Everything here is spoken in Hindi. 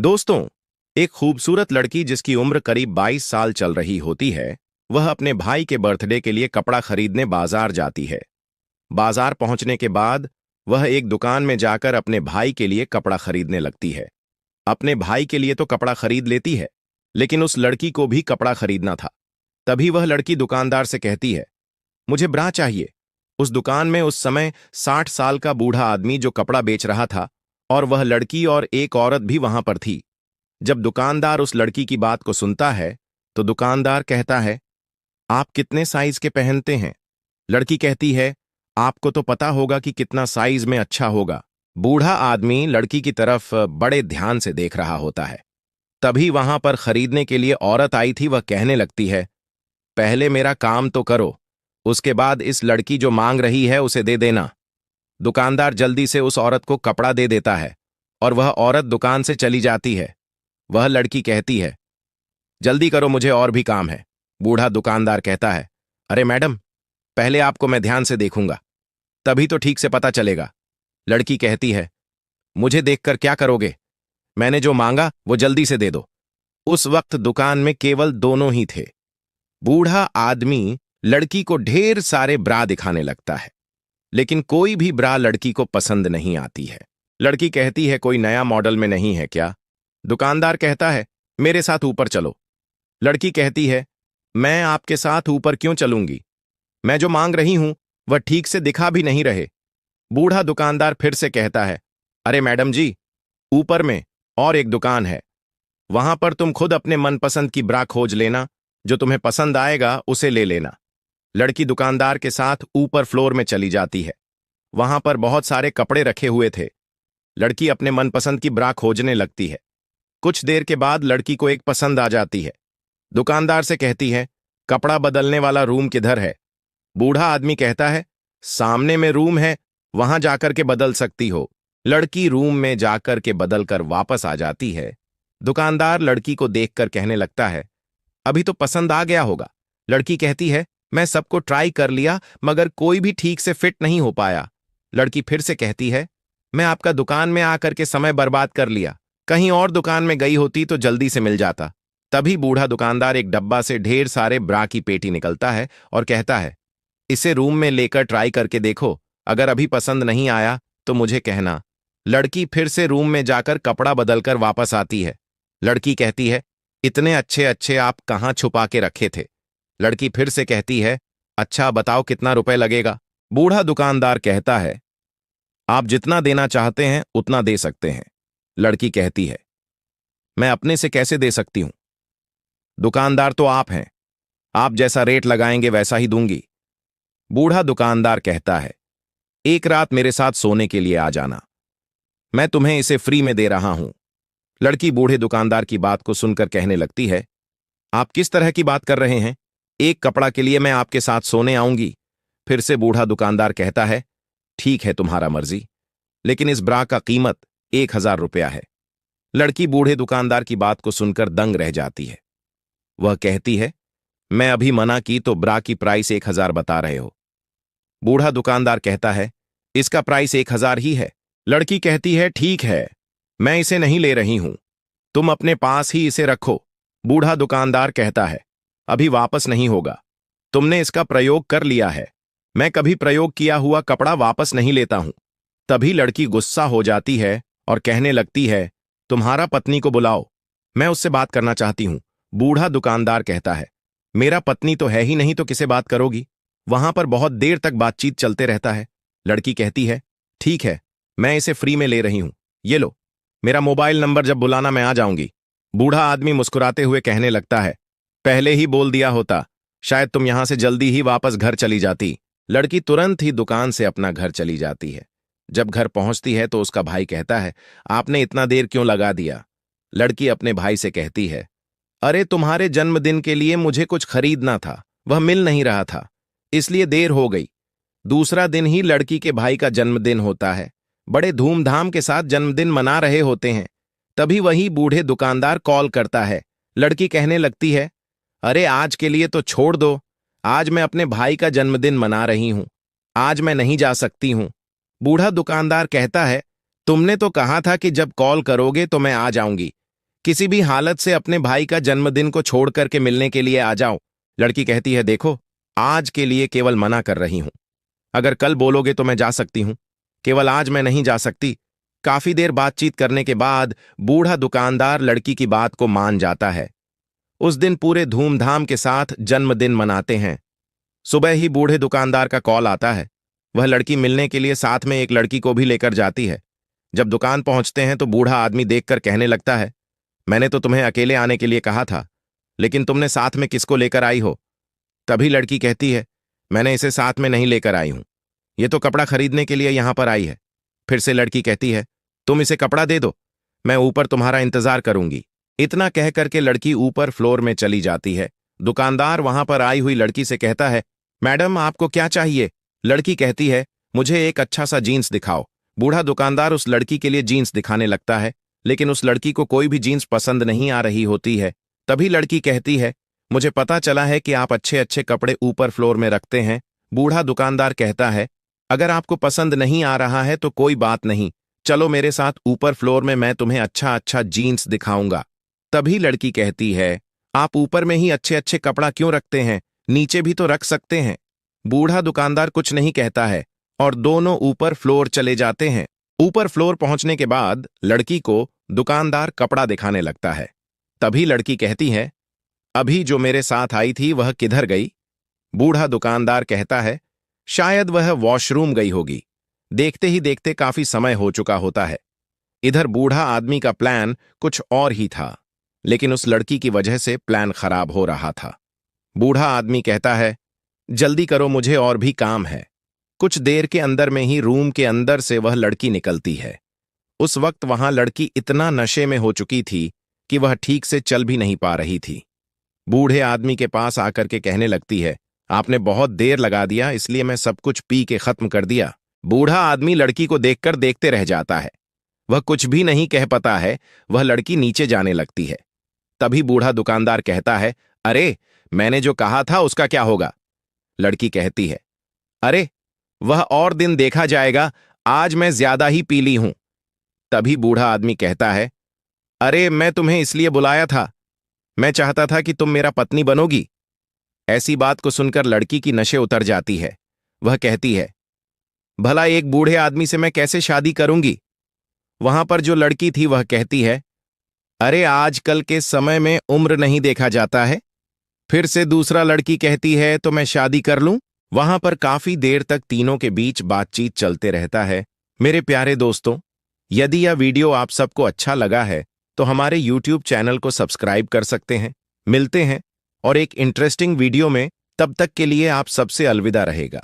दोस्तों, एक खूबसूरत लड़की जिसकी उम्र करीब 22 साल चल रही होती है, वह अपने भाई के बर्थडे के लिए कपड़ा खरीदने बाजार जाती है। बाजार पहुंचने के बाद वह एक दुकान में जाकर अपने भाई के लिए कपड़ा खरीदने लगती है। अपने भाई के लिए तो कपड़ा खरीद लेती है, लेकिन उस लड़की को भी कपड़ा खरीदना था। तभी वह लड़की दुकानदार से कहती है, मुझे ब्रा चाहिए। उस दुकान में उस समय 60 साल का बूढ़ा आदमी जो कपड़ा बेच रहा था, और वह लड़की और एक औरत भी वहां पर थी। जब दुकानदार उस लड़की की बात को सुनता है, तो दुकानदार कहता है, आप कितने साइज के पहनते हैं? लड़की कहती है, आपको तो पता होगा कि कितना साइज में अच्छा होगा। बूढ़ा आदमी लड़की की तरफ बड़े ध्यान से देख रहा होता है। तभी वहां पर खरीदने के लिए औरत आई थी। वह कहने लगती है, पहले मेरा काम तो करो, उसके बाद इस लड़की जो मांग रही है उसे दे देना। दुकानदार जल्दी से उस औरत को कपड़ा दे देता है और वह औरत दुकान से चली जाती है। वह लड़की कहती है, जल्दी करो, मुझे और भी काम है। बूढ़ा दुकानदार कहता है, अरे मैडम, पहले आपको मैं ध्यान से देखूंगा, तभी तो ठीक से पता चलेगा। लड़की कहती है, मुझे देखकर क्या करोगे? मैंने जो मांगा वो जल्दी से दे दो। उस वक्त दुकान में केवल दोनों ही थे। बूढ़ा आदमी लड़की को ढेर सारे ब्रा दिखाने लगता है, लेकिन कोई भी ब्रा लड़की को पसंद नहीं आती है। लड़की कहती है, कोई नया मॉडल में नहीं है क्या? दुकानदार कहता है, मेरे साथ ऊपर चलो। लड़की कहती है, मैं आपके साथ ऊपर क्यों चलूंगी? मैं जो मांग रही हूं वह ठीक से दिखा भी नहीं रहे। बूढ़ा दुकानदार फिर से कहता है, अरे मैडम जी, ऊपर में और एक दुकान है, वहां पर तुम खुद अपने मनपसंद की ब्रा खोज लेना, जो तुम्हें पसंद आएगा उसे ले लेना। लड़की दुकानदार के साथ ऊपर फ्लोर में चली जाती है। वहां पर बहुत सारे कपड़े रखे हुए थे। लड़की अपने मनपसंद की ब्रा खोजने लगती है। कुछ देर के बाद लड़की को एक पसंद आ जाती है। दुकानदार से कहती है, कपड़ा बदलने वाला रूम किधर है? बूढ़ा आदमी कहता है, सामने में रूम है, वहां जाकर के बदल सकती हो। लड़की रूम में जाकर के बदल कर वापस आ जाती है। दुकानदार लड़की को देखकर कहने लगता है, अभी तो पसंद आ गया होगा। लड़की कहती है, मैं सबको ट्राई कर लिया, मगर कोई भी ठीक से फिट नहीं हो पाया। लड़की फिर से कहती है, मैं आपका दुकान में आकर के समय बर्बाद कर लिया, कहीं और दुकान में गई होती तो जल्दी से मिल जाता। तभी बूढ़ा दुकानदार एक डब्बा से ढेर सारे ब्रा की पेटी निकलता है और कहता है, इसे रूम में लेकर ट्राई करके देखो, अगर अभी पसंद नहीं आया तो मुझे कहना। लड़की फिर से रूम में जाकर कपड़ा बदलकर वापस आती है। लड़की कहती है, इतने अच्छे अच्छे आप कहाँ छुपा के रखे थे? लड़की फिर से कहती है, अच्छा बताओ कितना रुपए लगेगा? बूढ़ा दुकानदार कहता है, आप जितना देना चाहते हैं उतना दे सकते हैं। लड़की कहती है, मैं अपने से कैसे दे सकती हूं? दुकानदार तो आप हैं, आप जैसा रेट लगाएंगे वैसा ही दूंगी। बूढ़ा दुकानदार कहता है, एक रात मेरे साथ सोने के लिए आ जाना, मैं तुम्हें इसे फ्री में दे रहा हूं। लड़की बूढ़े दुकानदार की बात को सुनकर कहने लगती है, आप किस तरह की बात कर रहे हैं? एक कपड़ा के लिए मैं आपके साथ सोने आऊंगी? फिर से बूढ़ा दुकानदार कहता है, ठीक है, तुम्हारा मर्जी, लेकिन इस ब्रा का कीमत 1000 रुपया है। लड़की बूढ़े दुकानदार की बात को सुनकर दंग रह जाती है। वह कहती है, मैं अभी मना की तो ब्रा की प्राइस 1000 बता रहे हो। बूढ़ा दुकानदार कहता है, इसका प्राइस 1000 ही है। लड़की कहती है, ठीक है, मैं इसे नहीं ले रही हूं, तुम अपने पास ही इसे रखो। बूढ़ा दुकानदार कहता है, अभी वापस नहीं होगा, तुमने इसका प्रयोग कर लिया है, मैं कभी प्रयोग किया हुआ कपड़ा वापस नहीं लेता हूं। तभी लड़की गुस्सा हो जाती है और कहने लगती है, तुम्हारा पत्नी को बुलाओ, मैं उससे बात करना चाहती हूं। बूढ़ा दुकानदार कहता है, मेरा पत्नी तो है ही नहीं तो किसे बात करोगी? वहां पर बहुत देर तक बातचीत चलते रहता है। लड़की कहती है, ठीक है, मैं इसे फ्री में ले रही हूं, ये लो, मेरा मोबाइल नंबर, जब बुलाना मैं आ जाऊंगी। बूढ़ा आदमी मुस्कुराते हुए कहने लगता है, पहले ही बोल दिया होता, शायद तुम यहां से जल्दी ही वापस घर चली जाती। लड़की तुरंत ही दुकान से अपना घर चली जाती है। जब घर पहुंचती है तो उसका भाई कहता है, आपने इतना देर क्यों लगा दिया? लड़की अपने भाई से कहती है, अरे तुम्हारे जन्मदिन के लिए मुझे कुछ खरीदना था, वह मिल नहीं रहा था, इसलिए देर हो गई। दूसरा दिन ही लड़की के भाई का जन्मदिन होता है। बड़े धूमधाम के साथ जन्मदिन मना रहे होते हैं। तभी वही बूढ़े दुकानदार कॉल करता है। लड़की कहने लगती है, अरे आज के लिए तो छोड़ दो, आज मैं अपने भाई का जन्मदिन मना रही हूं, आज मैं नहीं जा सकती हूं। बूढ़ा दुकानदार कहता है, तुमने तो कहा था कि जब कॉल करोगे तो मैं आ जाऊंगी, किसी भी हालत से अपने भाई का जन्मदिन को छोड़ करके मिलने के लिए आ जाओ। लड़की कहती है, देखो, आज के लिए केवल मना कर रही हूं। अगर कल बोलोगे तो मैं जा सकती हूं, केवल आज मैं नहीं जा सकती। काफी देर बातचीत करने के बाद बूढ़ा दुकानदार लड़की की बात को मान जाता है। उस दिन पूरे धूमधाम के साथ जन्मदिन मनाते हैं। सुबह ही बूढ़े दुकानदार का कॉल आता है। वह लड़की मिलने के लिए साथ में एक लड़की को भी लेकर जाती है। जब दुकान पहुंचते हैं तो बूढ़ा आदमी देखकर कहने लगता है, मैंने तो तुम्हें अकेले आने के लिए कहा था, लेकिन तुमने साथ में किसको लेकर आई हो? तभी लड़की कहती है, मैंने इसे साथ में नहीं लेकर आई हूं, ये तो कपड़ा खरीदने के लिए यहां पर आई है। फिर से लड़की कहती है, तुम इसे कपड़ा दे दो, मैं ऊपर तुम्हारा इंतजार करूंगी। इतना कह करके लड़की ऊपर फ्लोर में चली जाती है। दुकानदार वहां पर आई हुई लड़की से कहता है, मैडम आपको क्या चाहिए? लड़की कहती है, मुझे एक अच्छा सा जीन्स दिखाओ। बूढ़ा दुकानदार उस लड़की के लिए जीन्स दिखाने लगता है, लेकिन उस लड़की को कोई भी जीन्स पसंद नहीं आ रही होती है। तभी लड़की कहती है, मुझे पता चला है कि आप अच्छे अच्छे कपड़े ऊपर फ्लोर में रखते हैं। बूढ़ा दुकानदार कहता है, अगर आपको पसंद नहीं आ रहा है तो कोई बात नहीं, चलो मेरे साथ ऊपर फ्लोर में, मैं तुम्हें अच्छा अच्छा जीन्स दिखाऊंगा। तभी लड़की कहती है, आप ऊपर में ही अच्छे अच्छे कपड़ा क्यों रखते हैं, नीचे भी तो रख सकते हैं। बूढ़ा दुकानदार कुछ नहीं कहता है और दोनों ऊपर फ्लोर चले जाते हैं। ऊपर फ्लोर पहुंचने के बाद लड़की को दुकानदार कपड़ा दिखाने लगता है। तभी लड़की कहती है, अभी जो मेरे साथ आई थी वह किधर गई? बूढ़ा दुकानदार कहता है, शायद वह वॉशरूम गई होगी। देखते ही देखते काफी समय हो चुका होता है। इधर बूढ़ा आदमी का प्लान कुछ और ही था, लेकिन उस लड़की की वजह से प्लान खराब हो रहा था। बूढ़ा आदमी कहता है, जल्दी करो, मुझे और भी काम है। कुछ देर के अंदर में ही रूम के अंदर से वह लड़की निकलती है। उस वक्त वहां लड़की इतना नशे में हो चुकी थी कि वह ठीक से चल भी नहीं पा रही थी। बूढ़े आदमी के पास आकर के कहने लगती है, आपने बहुत देर लगा दिया, इसलिए मैं सब कुछ पी के खत्म कर दिया। बूढ़ा आदमी लड़की को देखकर देखते रह जाता है। वह कुछ भी नहीं कह पाता है। वह लड़की नीचे जाने लगती है। तभी बूढ़ा दुकानदार कहता है, अरे मैंने जो कहा था उसका क्या होगा? लड़की कहती है, अरे वह और दिन देखा जाएगा, आज मैं ज्यादा ही पी ली हूं। तभी बूढ़ा आदमी कहता है, अरे मैं तुम्हें इसलिए बुलाया था, मैं चाहता था कि तुम मेरा पत्नी बनोगी। ऐसी बात को सुनकर लड़की की नशे उतर जाती है। वह कहती है, भला एक बूढ़े आदमी से मैं कैसे शादी करूंगी? वहां पर जो लड़की थी वह कहती है, अरे आजकल के समय में उम्र नहीं देखा जाता है। फिर से दूसरा लड़की कहती है, तो मैं शादी कर लूं। वहां पर काफी देर तक तीनों के बीच बातचीत चलते रहता है। मेरे प्यारे दोस्तों, यदि यह वीडियो आप सबको अच्छा लगा है तो हमारे YouTube चैनल को सब्सक्राइब कर सकते हैं। मिलते हैं और एक इंटरेस्टिंग वीडियो में, तब तक के लिए आप सबसे अलविदा रहेगा।